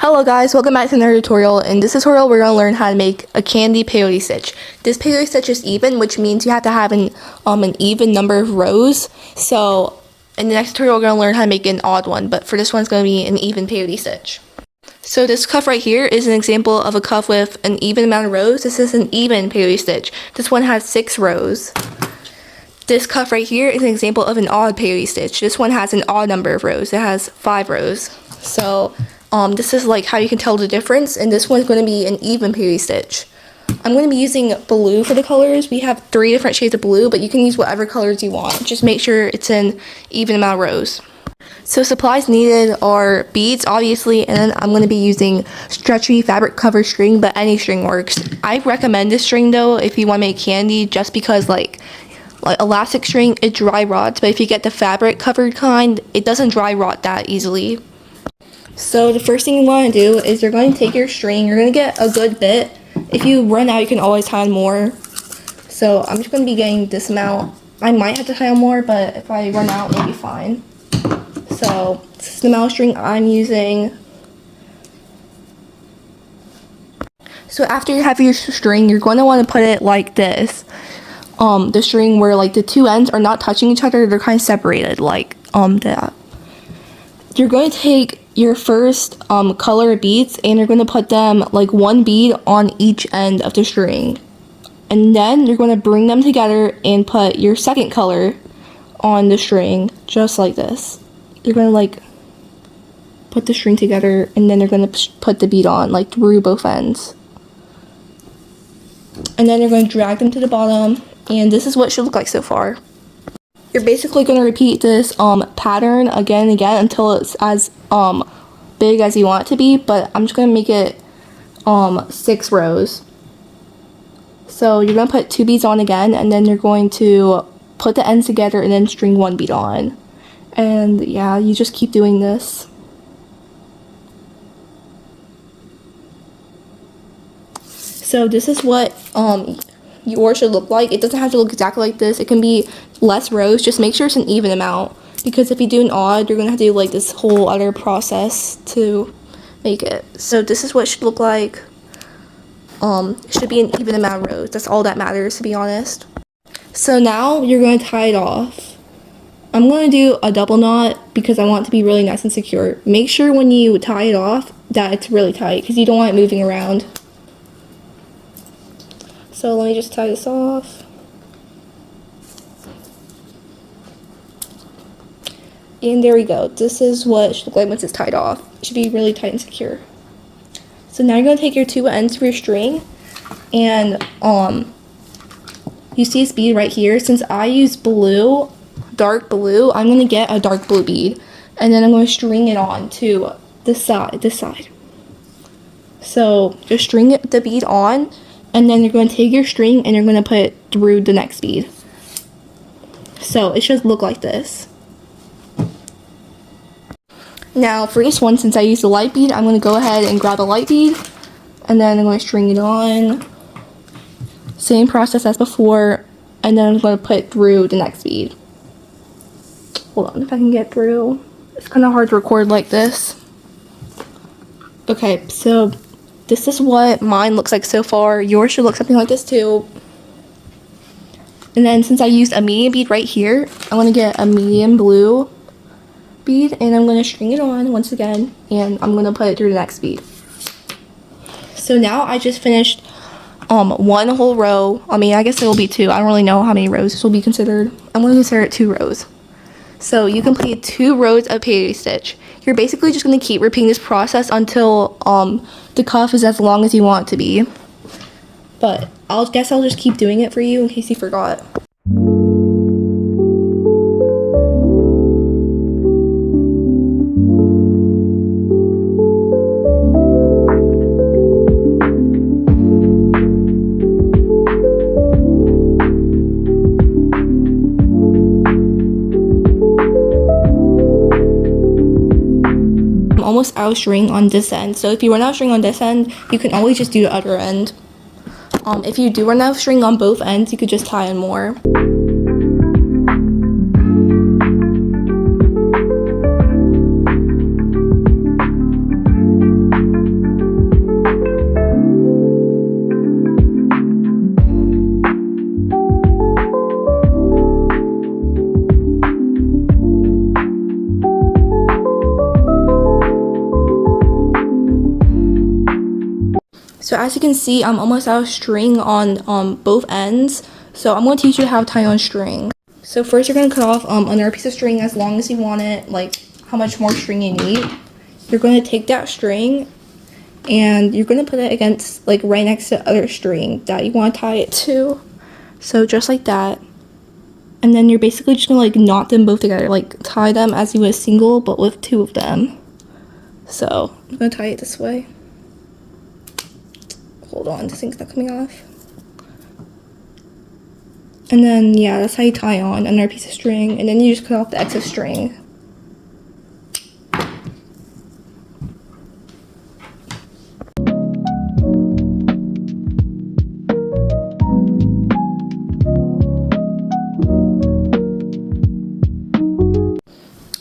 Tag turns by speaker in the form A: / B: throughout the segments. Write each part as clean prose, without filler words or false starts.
A: Hello guys, welcome back to another tutorial. In this tutorial, we're going to learn how to make a Kandi peyote stitch. This peyote stitch is even, which means you have to have an even number of rows. So in the next tutorial, we're going to learn how to make an odd one, but for this one, it's going to be an even peyote stitch. So this cuff right here is an example of a cuff with an even amount of rows. This is an even peyote stitch. This one has 6 rows. This cuff right here is an example of an odd peyote stitch. This one has an odd number of rows. It has 5 rows. So this is like how you can tell the difference, and this one's going to be an even peyote stitch. I'm going to be using blue for the colors. We have 3 different shades of blue, but you can use whatever colors you want. Just make sure it's an even amount of rows. So supplies needed are beads, obviously, and then I'm going to be using stretchy fabric cover string, but any string works. I recommend this string though if you want to make Kandi, just because like elastic string, it dry rots, but if you get the fabric covered kind, it doesn't dry rot that easily. So the first thing you want to do is you're going to take your string. You're going to get a good bit. If you run out, you can always tie on more. So I'm just going to be getting this amount. I might have to tie on more, but if I run out, it'll be fine. So this is the amount of string I'm using. So after you have your string, you're going to want to put it like this. The string where like the 2 ends are not touching each other, they're kind of separated, like that. You're going to take your first color of beads, and you're going to put them like 1 bead on each end of the string, and then you're going to bring them together and put your second color on the string, just like this. You're going to like put the string together, and then you're going to put the bead on like through both ends, and then you're going to drag them to the bottom, and this is what it should look like so far. You're basically going to repeat this pattern again and again until it's as big as you want it to be, but I'm just going to make it 6 rows. So you're going to put 2 beads on again, and then you're going to put the ends together and then string 1 bead on. And yeah, you just keep doing this. So this is what yours should look like. It doesn't have to look exactly like this. It can be less rows. Just make sure it's an even amount, because if you do an odd, you're gonna have to do like this whole other process to make it. So this is what it should look like. It should be an even amount of rows. That's all that matters, to be honest. So now you're going to tie it off. I'm going to do a double knot because I want it to be really nice and secure. Make sure when you tie it off that it's really tight, because you don't want it moving around. So let me just tie this off. And there we go. This is what it should look like once it's tied off. It should be really tight and secure. So now you're going to take your 2 ends of your string, and you see this bead right here. Since I use blue, dark blue, I'm going to get a dark blue bead, and then I'm going to string it on to this side. So just string the bead on, and then you're going to take your string and you're going to put it through the next bead. So it should look like this. Now for this one, since I used a light bead, I'm going to go ahead and grab a light bead, and then I'm going to string it on. Same process as before, and then I'm going to put it through the next bead. Hold on, if I can get through. It's kind of hard to record like this. Okay, so this is what mine looks like so far. Yours should look something like this too. And then since I used a medium bead right here, I'm going to get a medium blue bead, and I'm going to string it on once again, and I'm going to put it through the next bead. So now I just finished 1 whole row. I mean, I guess it will be 2. I don't really know how many rows this will be considered. I'm going to consider it 2 rows. So you completed 2 rows of peyote stitch. You're basically just going to keep repeating this process until the cuff is as long as you want it to be. But I'll just keep doing it for you in case you forgot. Almost out of string on this end, so if you run out of string on this end, you can always just do the other end. If you do run out of string on both ends, you could just tie in more. So as you can see, I'm almost out of string on both ends. So I'm going to teach you how to tie on string. So first you're going to cut off another piece of string as long as you want it, like how much more string you need. You're going to take that string and you're going to put it against, like right next to the other string that you want to tie it to. So just like that. And then you're basically just going to like knot them both together, like tie them as you would a single but with two of them. So I'm going to tie it this way. Hold on, this thing's not coming off. And then, yeah, that's how you tie on another piece of string. And then you just cut off the excess string.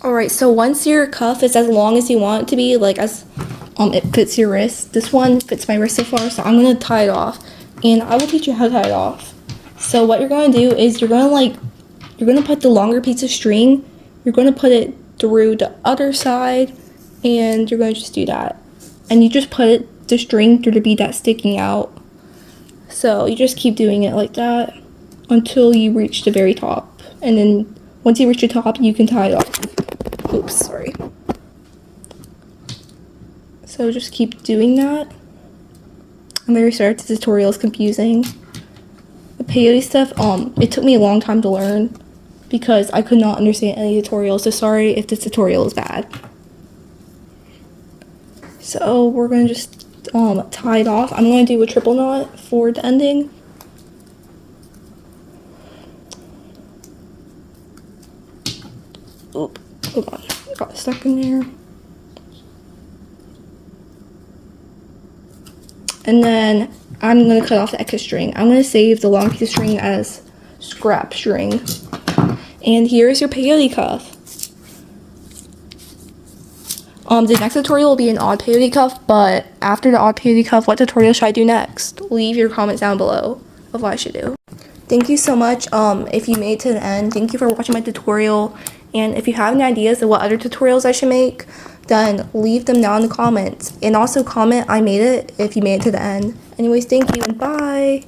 A: Alright, so once your cuff is as long as you want it to be, like as it fits your wrist. This one fits my wrist so far, so I'm going to tie it off. And I will teach you how to tie it off. So what you're going to do is you're going to put the longer piece of string, you're going to put it through the other side, and you're going to just do that. And you just put the string through the bead that's sticking out. So you just keep doing it like that until you reach the very top. And then once you reach the top, you can tie it off. Oops, sorry. So just keep doing that. I'm very sorry if the tutorial is confusing. The peyote stuff, it took me a long time to learn because I could not understand any tutorials, so sorry if this tutorial is bad. So we're going to just tie it off. I'm going to do a triple knot for the ending. Oop, hold on, got stuck in there. And then I'm going to cut off the excess string. I'm going to save the long piece of string as scrap string. And here's your peyote cuff. The next tutorial will be an odd peyote cuff, but after the odd peyote cuff, what tutorial should I do next? Leave your comments down below of what I should do. Thank you so much if you made it to the end. Thank you for watching my tutorial. And if you have any ideas of what other tutorials I should make, then leave them down in the comments. And also comment I made it if you made it to the end. Anyways, thank you and bye!